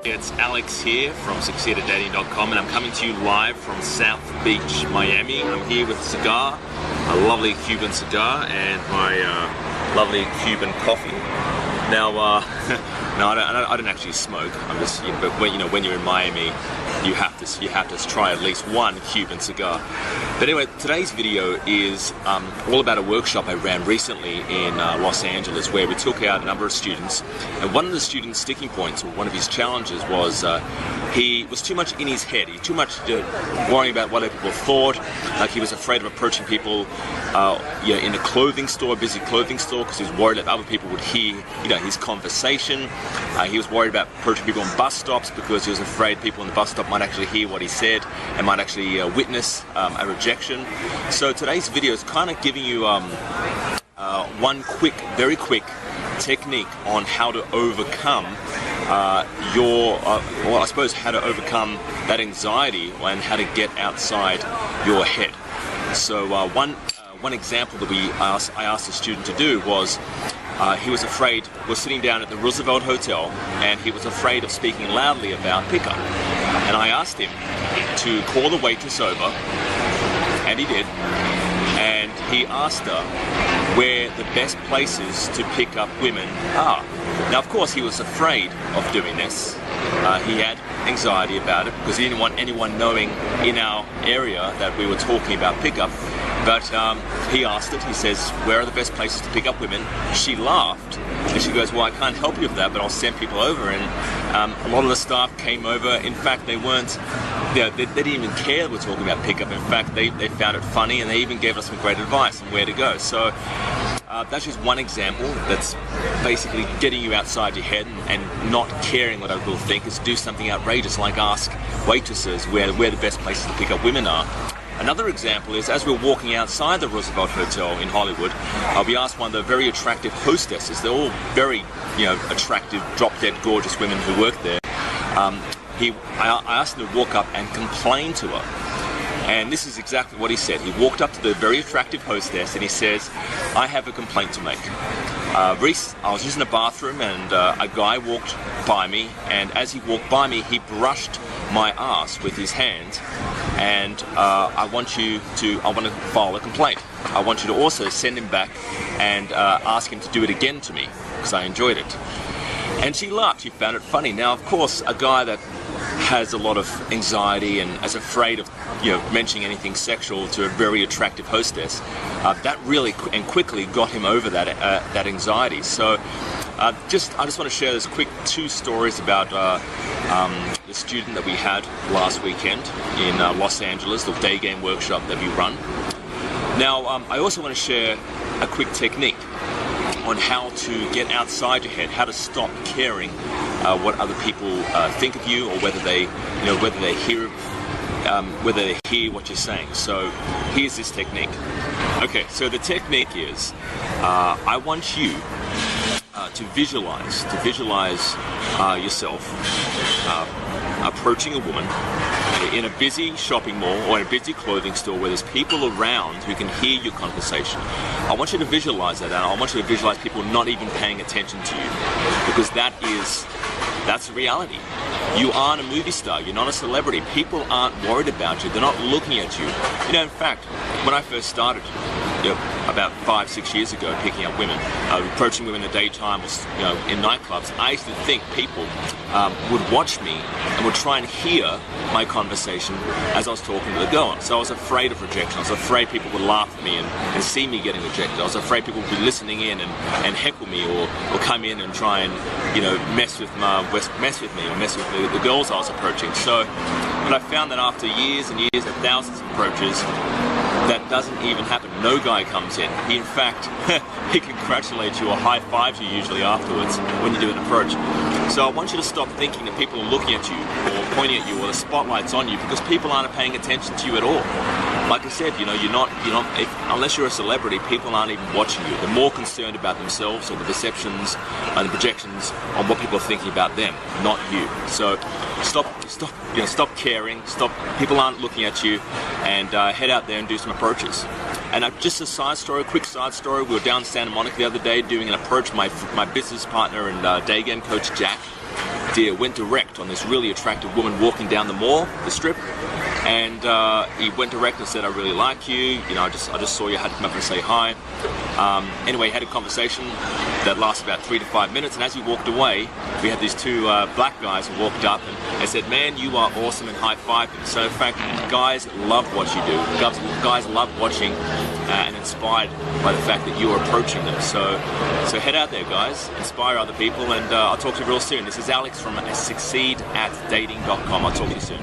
It's Alex here from succeedadating.com, and I'm coming to you live from South Beach, Miami. I'm here with a cigar, a lovely Cuban cigar, and my lovely Cuban coffee. Now, no, I don't actually smoke. I'm just, but when you're in Miami, you have to try at least one Cuban cigar. But anyway, today's video is all about a workshop I ran recently in Los Angeles, where we took out a number of students, and one of the students' sticking points, or one of his challenges, was he was too much in his head. He too much worrying about what other people thought. Like, he was afraid of approaching people, in a clothing store, busy clothing store, because he was worried that other people would hear, his conversation. He was worried about approaching people on bus stops because he was afraid people on the bus stop might actually hear what he said and might actually witness a rejection. So today's video is kind of giving you one very quick technique on how to overcome how to overcome that anxiety and how to get outside your head. So one example that I asked the student to do was, he was afraid, was sitting down at the Roosevelt Hotel, and he was afraid of speaking loudly about pickup. And I asked him to call the waitress over, and he did. And he asked her where the best places to pick up women are. Now, of course, he was afraid of doing this. He had anxiety about it because he didn't want anyone knowing in our area that we were talking about pickup. But he asked it. He says, where are the best places to pick up women? She laughed, and she goes, well, I can't help you with that, but I'll send people over. And a lot of the staff came over. In fact, they weren't, they didn't even care that we're talking about pickup. In fact, they found it funny, and they even gave us some great advice on where to go. So that's just one example that's basically getting you outside your head and not caring what other people think. Is do something outrageous, like ask waitresses where the best places to pick up women are. Another example is, as we were walking outside the Roosevelt Hotel in Hollywood, we asked one of the very attractive hostesses. They're all very, attractive, drop-dead gorgeous women who work there. I asked him to walk up and complain to her. And this is exactly what he said. He walked up to the very attractive hostess and he says, I have a complaint to make. Reese, I was using the bathroom and a guy walked by me, and as he walked by me, he brushed my ass with his hand, and I want to file a complaint. I want you to also send him back and ask him to do it again to me, because I enjoyed it. And she laughed. She found it funny. Now, of course, a guy that has a lot of anxiety and is afraid of mentioning anything sexual to a very attractive hostess, that really and quickly got him over that anxiety. So I just want to share this quick two stories about the student that we had last weekend in Los Angeles, the day game workshop that we run. Now, I also want to share a quick technique on how to get outside your head, how to stop caring what other people think of you, or whether they hear what you're saying. So here's this technique. Okay, so the technique is, I want you to visualize yourself approaching a woman in a busy shopping mall or in a busy clothing store where there's people around who can hear your conversation. I want you to visualize that, and I want you to visualize people not even paying attention to you, because that's the reality. You aren't a movie star. You're not a celebrity. People aren't worried about you. They're not looking at you. In fact, when I first started, about 5-6 years ago, picking up women, approaching women in the daytime, or in nightclubs, I used to think people would watch me and would try and hear my conversation as I was talking to the girl. So I was afraid of rejection. I was afraid people would laugh at me and see me getting rejected. I was afraid people would be listening in and heckle me, or come in and try and mess with me, or mess with the girls I was approaching. So, but I found that after years and years and thousands of approaches, that doesn't even happen. No guy comes in. He, in fact, he congratulates you or high-fives you usually afterwards when you do an approach. So I want you to stop thinking that people are looking at you or pointing at you or the spotlight's on you, because people aren't paying attention to you at all. Like I said, unless you're a celebrity, people aren't even watching you. They're more concerned about themselves or the perceptions and the projections on what people are thinking about them, not you. So stop caring. People aren't looking at you, and head out there and do some approaches. And just a quick side story. We were down in Santa Monica the other day doing an approach. My business partner and day game coach Jack, dear went direct on this really attractive woman walking down the mall, the strip, and he went direct and said, I really like you, I just saw you, had to come up and say hi. Anyway, had a conversation that lasted about 3 to 5 minutes, and as we walked away, we had these two black guys who walked up and they said, man, you are awesome, and high-fived him. So in fact, guys love what you do. Guys love watching and inspired by the fact that you are approaching them. So head out there, guys, inspire other people, and I'll talk to you real soon. This is Alex from succeedatdating.com. I'll talk to you soon.